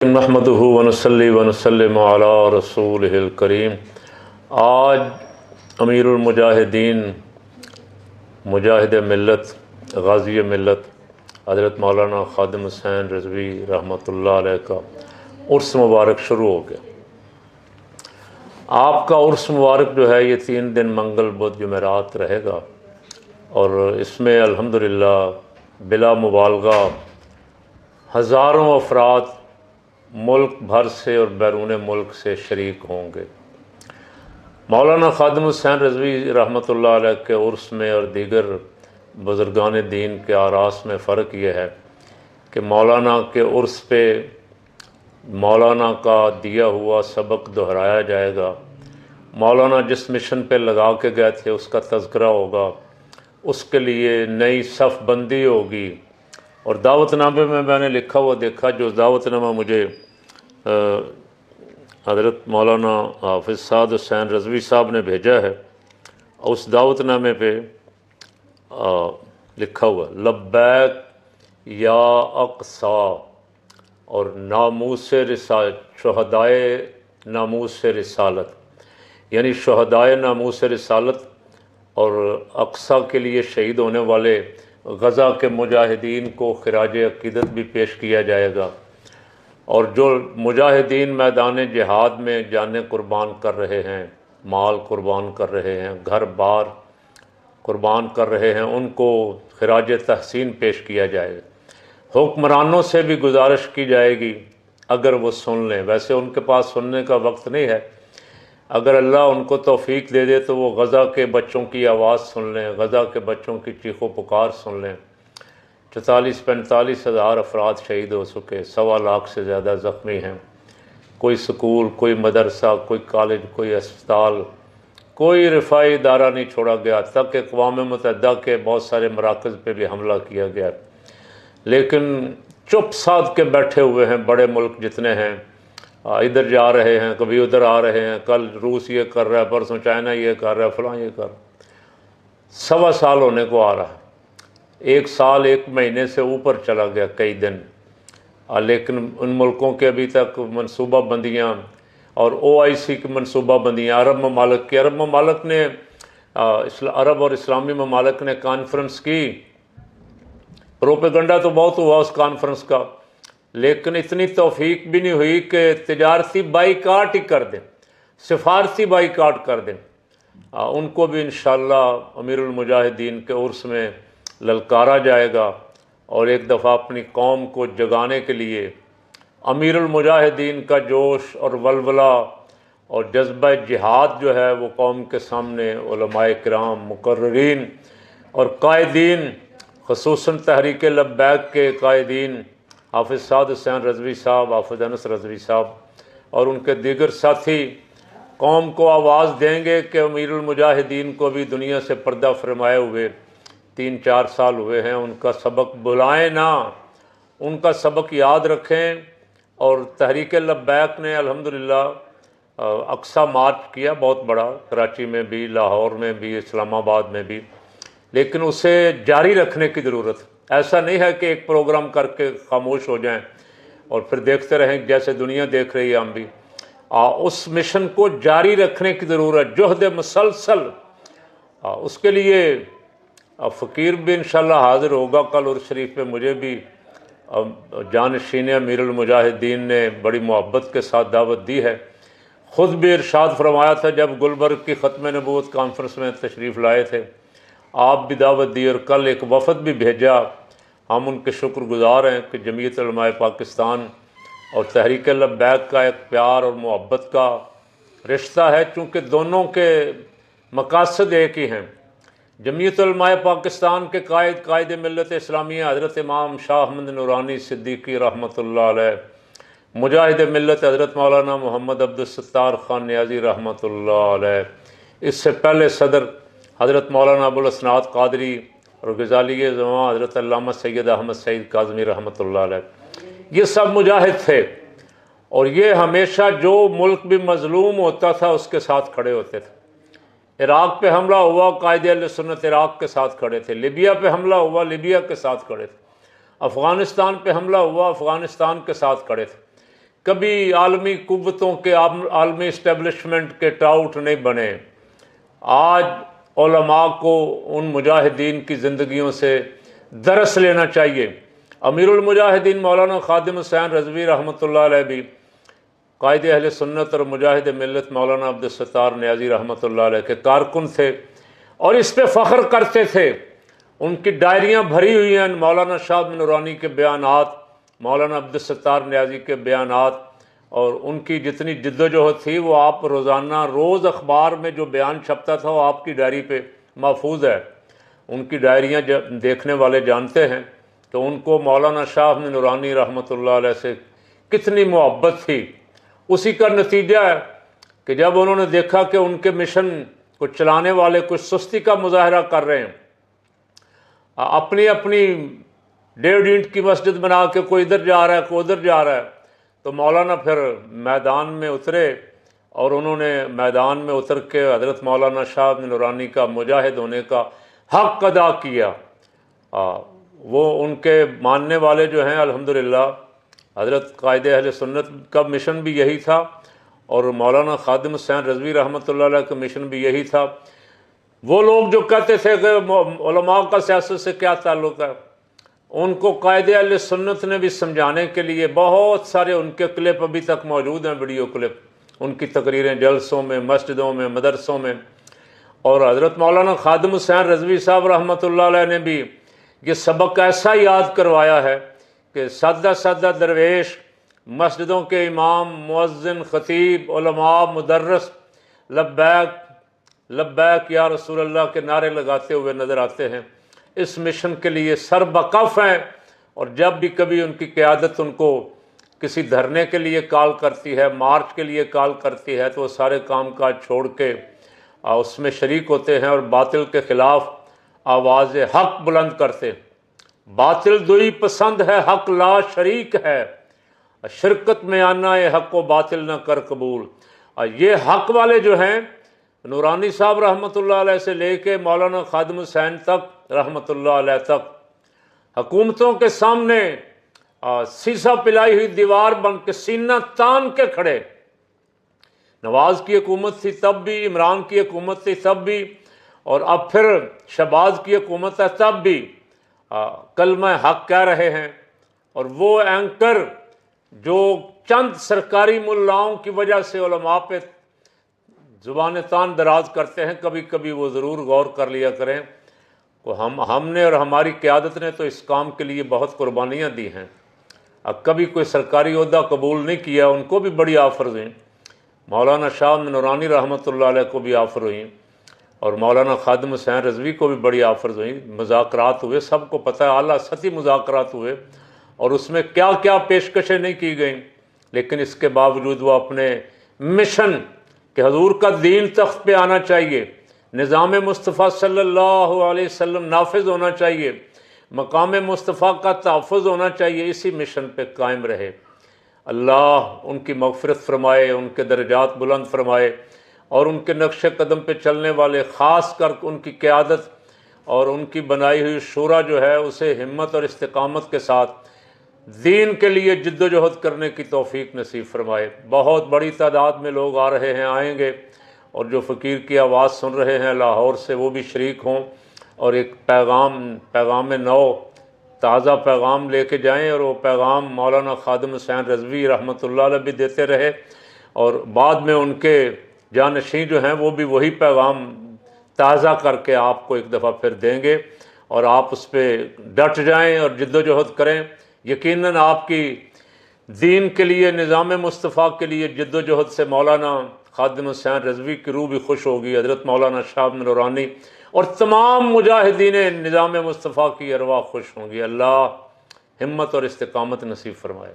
نحمدہ ونصلی ونسلم علی رسولہ الکریم۔ آج امیر المجاہدین مجاہد ملت غازی ملت حضرت مولانا خادم حسین رضوی رحمۃ اللہ علیہ کا عرس مبارک شروع ہو گیا۔ آپ کا عرس مبارک جو ہے یہ 3 دن منگل بدھ جمعرات رہے گا، اور اس میں الحمدللہ بلا مبالغہ ہزاروں افراد ملک بھر سے اور بیرون ملک سے شریک ہوں گے۔ مولانا خادم حسین رضوی رحمۃ اللہ علیہ کے عرس میں اور دیگر بزرگان دین کے آراس میں فرق یہ ہے کہ مولانا کے عرس پہ مولانا کا دیا ہوا سبق دہرایا جائے گا۔ مولانا جس مشن پہ لگا کے گئے تھے اس کا تذکرہ ہوگا، اس کے لیے نئی صف بندی ہوگی۔ اور دعوت نامے میں نے لکھا ہوا دیکھا، جو دعوت نامہ مجھے حضرت مولانا حافظ سعد حسین رضوی صاحب نے بھیجا ہے، اس دعوت نامے پہ لکھا ہوا لبیک یا اقصا اور ناموس رسالت، شہدائے ناموس رسالت، یعنی شہدائے ناموس رسالت اور اقصا کے لیے شہید ہونے والے غزہ کے مجاہدین کو خراج عقیدت بھی پیش کیا جائے گا۔ اور جو مجاہدین میدان جہاد میں جانیں قربان کر رہے ہیں، مال قربان کر رہے ہیں، گھر بار قربان کر رہے ہیں، ان کو خراج تحسین پیش کیا جائے گا۔ حکمرانوں سے بھی گزارش کی جائے گی اگر وہ سن لیں، ویسے ان کے پاس سننے کا وقت نہیں ہے، اگر اللہ ان کو توفیق دے دے تو وہ غزہ کے بچوں کی آواز سن لیں، غزہ کے بچوں کی چیخ و پکار سن لیں۔ 44-45 ہزار افراد شہید ہو چکے، 1.25 لاکھ سے زیادہ زخمی ہیں۔ کوئی سکول، کوئی مدرسہ، کوئی کالج، کوئی اسپتال، کوئی رفاہی ادارہ نہیں چھوڑا گیا، تک اقوام متحدہ کے بہت سارے مراکز پہ بھی حملہ کیا گیا، لیکن چپ سادھ کے بیٹھے ہوئے ہیں بڑے ملک جتنے ہیں۔ ادھر جا رہے ہیں، کبھی ادھر آ رہے ہیں، کل روس یہ کر رہا ہے، پرسوں چائنا یہ کر رہا ہے، فلاں یہ کر رہا ہے۔ 1.25 سال ہونے کو آ رہا ہے، 1 سال 1 مہینے سے اوپر چلا گیا کئی دن، لیکن ان ملکوں کے ابھی تک منصوبہ بندیاں اور OIC کی منصوبہ بندیاں، عرب ممالک نے عرب اور اسلامی ممالک نے کانفرنس کی، پروپیگنڈا تو بہت ہوا اس کانفرنس کا، لیکن اتنی توفیق بھی نہیں ہوئی کہ تجارتی بائیکاٹ ہی کر دیں، سفارتی بائیکاٹ کر دیں۔ ان کو بھی انشاءاللہ امیر المجاہدین کے عرس میں للکارا جائے گا، اور ایک دفعہ اپنی قوم کو جگانے کے لیے امیر المجاہدین کا جوش اور ولولہ اور جذبہ جہاد جو ہے وہ قوم کے سامنے علماء کرام، مقررین اور قائدین، خصوصاً تحریک لبیک کے قائدین حافظ سعد حسین رضوی صاحب، حافظ انس رضوی صاحب اور ان کے دیگر ساتھی قوم کو آواز دیں گے کہ امیر المجاہدین کو بھی دنیا سے پردہ فرمائے ہوئے 3-4 سال ہوئے ہیں، ان کا سبق بھلائیں نہ، ان کا سبق یاد رکھیں۔ اور تحریک لبیک نے الحمدللہ اقصی مارچ کیا بہت بڑا، کراچی میں بھی، لاہور میں بھی، اسلام آباد میں بھی، لیکن اسے جاری رکھنے کی ضرورت۔ ایسا نہیں ہے کہ ایک پروگرام کر کے خاموش ہو جائیں اور پھر دیکھتے رہیں جیسے دنیا دیکھ رہی ہے، ہم بھی اس مشن کو جاری رکھنے کی ضرورت، جہد مسلسل۔ اس کے لیے فقیر بھی انشاءاللہ حاضر ہوگا کل عرس شریف پہ۔ مجھے بھی جانشین امیر المجاہدین نے بڑی محبت کے ساتھ دعوت دی ہے، خود بھی ارشاد فرمایا تھا جب گلبرگ کی ختم نبوت کانفرنس میں تشریف لائے تھے، آپ بھی دعوت دی، اور کل ایک وفد بھی بھیجا۔ ہم ان کے شکر گزار ہیں کہ جمعیت علماء پاکستان اور تحریک لبیک کا ایک پیار اور محبت کا رشتہ ہے، چونکہ دونوں کے مقاصد ایک ہی ہیں۔ جمعیت علماء پاکستان کے قائد ملت اسلامیہ حضرت امام شاہ احمد نورانی صدیقی رحمۃ اللہ علیہ، مجاہد ملت حضرت مولانا محمد عبدالستار خان نیازی رحمۃ اللہ علیہ، اس سے پہلے صدر حضرت مولانا ابوالاسناد قادری اور غزالی زمان حضرت علامہ سید احمد سعید کاظمی رحمۃ اللہ علیہ، یہ سب مجاہد تھے، اور یہ ہمیشہ جو ملک بھی مظلوم ہوتا تھا اس کے ساتھ کھڑے ہوتے تھے۔ عراق پہ حملہ ہوا، قائد اہل سنت عراق کے ساتھ کھڑے تھے، لیبیا پہ حملہ ہوا، لیبیا کے ساتھ کھڑے تھے، افغانستان پہ حملہ ہوا، افغانستان کے ساتھ کھڑے تھے۔ کبھی عالمی قوتوں کے عالمی اسٹیبلشمنٹ کے ٹراؤٹ نہیں بنے۔ آج علماء کو ان مجاہدین کی زندگیوں سے درس لینا چاہیے۔ امیر المجاہدین مولانا خادم حسین رضوی رحمۃ اللہ علیہ بھی قائد اہل سنت اور مجاہد ملت مولانا عبدالستار نیازی رحمۃ اللہ علیہ کے کارکن تھے اور اس پہ فخر کرتے تھے۔ ان کی ڈائریاں بھری ہوئی ہیں مولانا شاہ نورانی کے بیانات، مولانا عبدالستار نیازی کے بیانات، اور ان کی جتنی جد و جہد تھی وہ آپ روزانہ روز اخبار میں جو بیان چھپتا تھا وہ آپ کی ڈائری پہ محفوظ ہے۔ ان کی ڈائریاں دیکھنے والے جانتے ہیں تو ان کو مولانا شاہ نورانی رحمۃ اللہ علیہ سے کتنی محبت تھی۔ اسی کا نتیجہ ہے کہ جب انہوں نے دیکھا کہ ان کے مشن کو چلانے والے کچھ سستی کا مظاہرہ کر رہے ہیں، اپنی 1.5 اینٹ کی مسجد بنا کے کوئی ادھر جا رہا ہے کوئی ادھر جا رہا ہے، تو مولانا پھر میدان میں اترے اور انہوں نے میدان میں اتر کے حضرت مولانا شاہ نورانی کا مجاہد ہونے کا حق ادا کیا۔ وہ ان کے ماننے والے جو ہیں الحمدللہ، حضرت قائد اہل سنت کا مشن بھی یہی تھا اور مولانا خادم حسین رضوی رحمۃ اللہ علیہ کا مشن بھی یہی تھا۔ وہ لوگ جو کہتے تھے کہ علماء کا سیاست سے کیا تعلق ہے، ان کو قائد اہل سنت نے بھی سمجھانے کے لیے بہت سارے ان کے کلپ ابھی تک موجود ہیں، ویڈیو کلپ، ان کی تقریریں جلسوں میں، مسجدوں میں، مدرسوں میں۔ اور حضرت مولانا خادم حسین رضوی صاحب رحمۃ اللہ علیہ نے بھی یہ سبق ایسا یاد کروایا ہے کہ سادہ سادہ درویش، مسجدوں کے امام، مؤذن، خطیب، علماء، مدرس لبیک لبیک یا رسول اللہ کے نعرے لگاتے ہوئے نظر آتے ہیں، اس مشن کے لیے سربکف ہیں۔ اور جب بھی کبھی ان کی قیادت ان کو کسی دھرنے کے لیے کال کرتی ہے، مارچ کے لیے کال کرتی ہے، تو وہ سارے کام کاج چھوڑ کے اس میں شریک ہوتے ہیں اور باطل کے خلاف آواز حق بلند کرتے ہیں۔ باطل دوئی پسند ہے، حق لا شریک ہے، شرکت میں آنا ہے حق و باطل نہ کر قبول۔ یہ حق والے جو ہیں نورانی صاحب رحمۃ اللہ علیہ سے لے کے مولانا خادم حسین تک رحمۃ اللہ علیہ تک، حکومتوں کے سامنے سیسا پلائی ہوئی دیوار بن کے سینہ تان کے کھڑے۔ نواز کی حکومت تھی تب بھی، عمران کی حکومت تھی تب بھی، اور اب پھر شہباز کی حکومت ہے تب بھی کلمہ حق کہہ رہے ہیں۔ اور وہ اینکر جو چند سرکاری ملاؤں کی وجہ سے علماء پہ زبان تان دراز کرتے ہیں، کبھی کبھی وہ ضرور غور کر لیا کریں کہ ہم نے اور ہماری قیادت نے تو اس کام کے لیے بہت قربانیاں دی ہیں۔ اب کبھی کوئی سرکاری عہدہ قبول نہیں کیا، ان کو بھی بڑی آفرز ہوئیں، مولانا شاہ نورانی رحمۃ اللہ علیہ کو بھی آفر ہوئیں، اور مولانا خادم حسین رضوی کو بھی بڑی آفرز ہوئیں۔ مذاکرات ہوئے، سب کو پتہ ہے اعلیٰ سطحی مذاکرات ہوئے، اور اس میں کیا کیا پیشکشیں نہیں کی گئیں، لیکن اس کے باوجود وہ اپنے مشن کہ حضور کا دین تخت پہ آنا چاہیے، نظام مصطفیٰ صلی اللہ علیہ وسلم نافذ ہونا چاہیے، مقام مصطفیٰ کا تحفظ ہونا چاہیے، اسی مشن پہ قائم رہے۔ اللہ ان کی مغفرت فرمائے، ان کے درجات بلند فرمائے، اور ان کے نقش قدم پہ چلنے والے، خاص کر ان کی قیادت اور ان کی بنائی ہوئی شورا جو ہے، اسے ہمت اور استقامت کے ساتھ دین کے لیے جد و جہد کرنے کی توفیق نصیب فرمائے۔ بہت بڑی تعداد میں لوگ آ رہے ہیں، آئیں گے، اور جو فقیر کی آواز سن رہے ہیں لاہور سے وہ بھی شریک ہوں، اور ایک پیغام نو تازہ پیغام لے کے جائیں، اور وہ پیغام مولانا خادم حسین رضوی رحمۃ اللہ علیہ بھی دیتے رہے، اور بعد میں ان کے جانشین جو ہیں وہ بھی وہی پیغام تازہ کر کے آپ کو ایک دفعہ پھر دیں گے، اور آپ اس پہ ڈٹ جائیں اور جد و جہد کریں۔ یقیناً آپ کی دین کے لیے، نظام مصطفیٰ کے لیے جد و جہد سے مولانا خادم حسین رضوی کی روح بھی خوش ہوگی، حضرت مولانا شاہ نورانی اور تمام مجاہدین نظام مصطفیٰ کی ارواح خوش ہوں گی۔ اللہ ہمت اور استقامت نصیب فرمائے۔